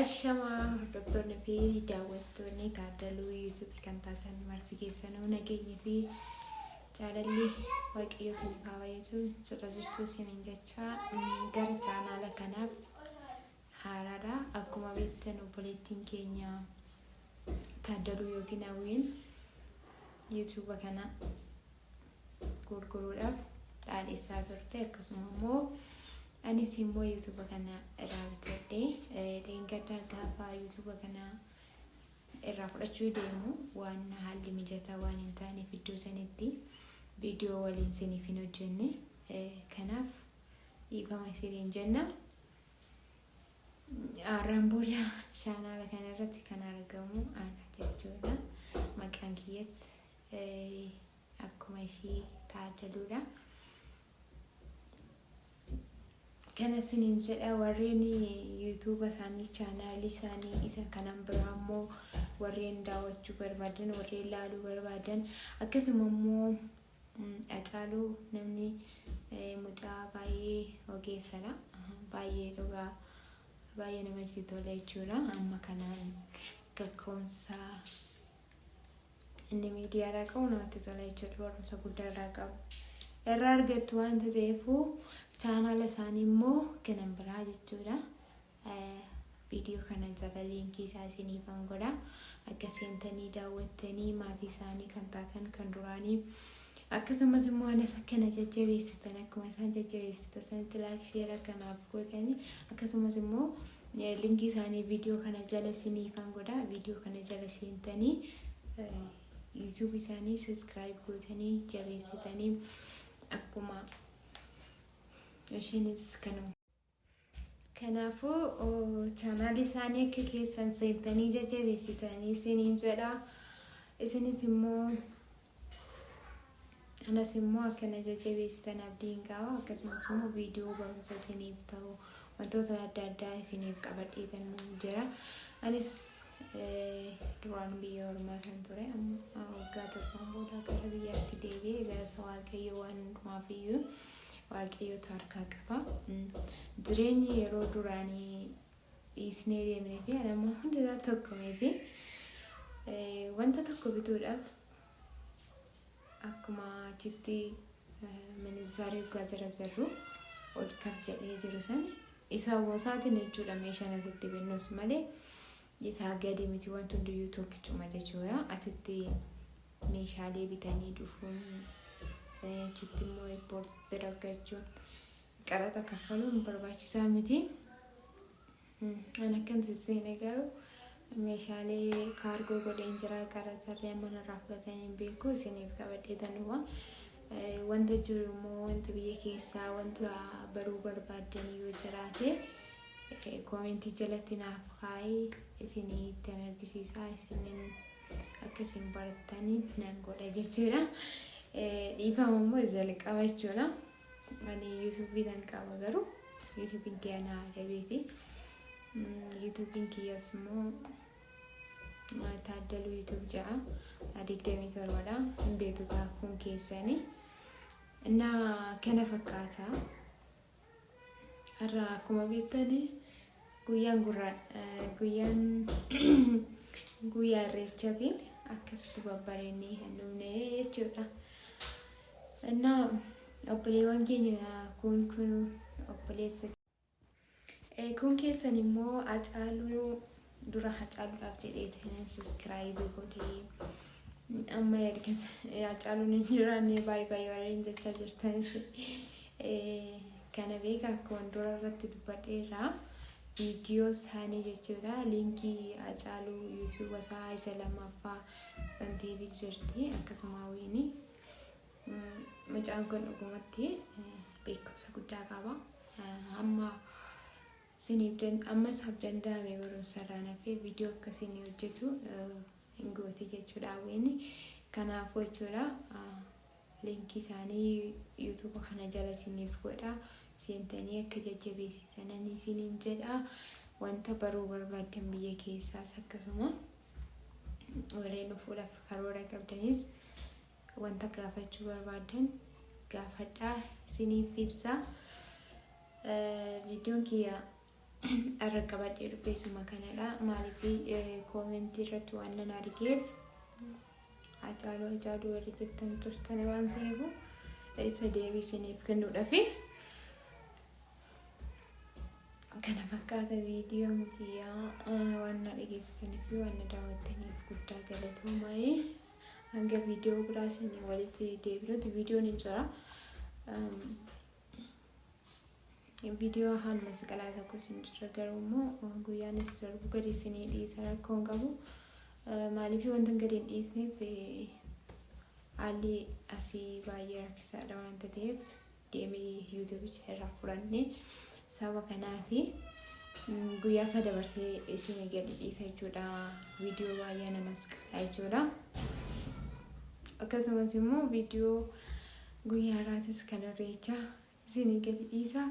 Ashama hordoftoonni fi daawwattoonni Taaddaluu YouTube kan taasisan marsi keessanuu nageenyi fi jaalalli waaqayyo isiniif haa baay'atu jedha jirtu isiniin jecha gara chaanaala kanaaf haaraadha. Akkuma beektan obboleettiin keenya Taaddaluu yookiin Hawwiin YouTube kana gurguruudhaaf dhaadheessaa turte. Akkasuma immoo anis immoo YouTube kana irraa bitadhee dheengaddaa gaafa YouTube kana irraa fudhachuu deemu waan haalli mijataa waan hin taaneef iddoo sanitti viidiyoo waliin isiniif hin hojjenne. Kanaaf dhiifama isiniin jenna. Har'aan booda chaanaala kana irratti kan argamu ana jechuudha. Maqaan kiyyas akkuma ishii Taaddaluudha. Kana isiniin jedha warreen YouTube isaanii chaanaali isaanii isa kanan biraa immoo warreen daawwachuu barbaadan warreen ilaaluu barbaadan akkasuma immoo Hacaaluu namni mucaa baay'ee ogeessadha. Baay'ee dhugaa baay'ee namatti tola jechuudha. Amma kanaan gaggeessumsa inni miidiyaadhaa qabu namatti tola jechuudha. Barumsa guddaa irraa qabu. Irraa argattu waan ta'eefuu chaanaala isaanii immoo kanan biraa jechuudha. Viidiyoo kana jala liinkii isaa isiniif godha. Akka seentanii daawwattanii maatii isaanii kan taatan kan duraanii akkasumas immoo anas akkana jajjabeessitan akkuma isaan jajjabeessitan sanitti laayik sheera kanaaf gootanii akkasumas immoo liinkii isaanii viidiyoo kana jala isiniif godha. Viidiyoo kana jala seentanii YouTube isaanii subscribe gootanii jabeessitanii akkuma ishinis kanaafuu chaanaali isaanii akka keessan seentanii jajjabeessitanii isiniin jedha. Isinis immoo anas immoo akkana jajjabeessitan abdiin qaba. Akkasumas immoo viidiyoo barumsa isiniif ta'u wantoota adda addaa isiniif qabadheetan jira. Anis duraan biyya ormaa san ture waggaa tokkoon booda gara biyyaatti deebi'ee gara waaqayyo waan hundumaaf iyyuu waaqayyotu harkaa qaba. Jireenyi yeroo duraanii dhiisnee deemnee fi anammoo hundisaa tokko miti. Wanta tokko bituudhaaf akkuma achitti minizaarii waggaa zarrazarru ol kaf jedhee jiru sani isa wasaatiin jechuudha. Meeshaan asitti bennus malee isaa gadi miti wanti hundiyyuu tokkichuma jechuudha. Achitti meeshaalee bitanii dhufuun achitti immoo eebboorti argachuun qaraxa kaffaluun barbaachisaa miti. Ani akkan sisseene garuu meeshaalee kaargoo godheen jira. Qaraxarree manarraa fudhatanii beeku isiniif qabadheetanuwa. Wanta jiru immoo wanta biyya keessaa wanta baruu barbaadan yoo jiraate koomentii jalatti naaf kaa'aa isinii ittiin argisiisaa isiniin akkasiin barattanii nan godha jechuudha. Dhiifama immoo jalqaba jechuudha. Ani YouTube'dhaan qaba garuu YouTube'n diyaanaa dhabeeti. YouTube'n kiyyas immoo Taaddaluu YouTube ja'a 27dha. Beektotaa kun keessanii na kana fakkaata. Har'a akkuma beektanii guyyaan guyyaa irreechaati. Akkasitti babbareennee hin dhumne jechuudha. Na obboleewwan keenya kun obboleessa kun keessan immoo Hacaaluu dura Hacaaluudhaaf jedhee subscribe godhee amma ergas Hacaaluun hin jiraanne baay'ee warreen jechaa jirtanis kana beeka akkuma dura irratti dubbadheera. Viidiyoo isaanii jechuudha. Liinkii Hacaaluu YouTube isaa isa lammaffaa bantee jirti. Akkasuma Hawwiin mucaan kun dhugumatti beekumsa guddaa qaba. Amma isaaf danda'ame barumsa irraa nafee viidiyoo akkasiin hojjetu hin gooti jechuudha Hawwiin. Kanaafuu jechuudha liinkii isaanii YouTube kana jala isiniif godha. Seentanii akka jajjabeessitan isiniin jedha. Wanta baruu barbaadan biyya keessaas akkasuma warreen fuudhaaf karoora qabdanis wanta gaafachuu barbaadan gaafadhaa isiniif ibsa. Viidiyoon kiyya arqabadhee dhufeessuma kanadha maaliif koomentii irratti waan nan argeef ajaaluu warri jettan turtan waan ta'eef isa deebisiniif kennuudhaaf kana fakkaata viidiyoon kiyyaa waan na dhageeffataniif waan na daawwattaniif guddaa galatoomaa hanga viidiyoo biraatiin walitti deebinutti viidiyoon hin jira viidiyoo haan masqalaa tokko sin jira garuu guyyaan isa darbu gadi isinii dhiisa rakkoon qabu maaliif wanta gadi hin dhiisneef haalli asii baay'ee rakkisaadha waan ta'eef deemee yuutuub irraa fudhannee saba kanaafi guyyaa isaa dabarsee isinii gadi dhiisa jechuudha viidiyoo baay'ee namas qala jechuudha akkasumas immoo viidiyoo guyyaa irraatis kan irreechaa isinii gadi dhiisa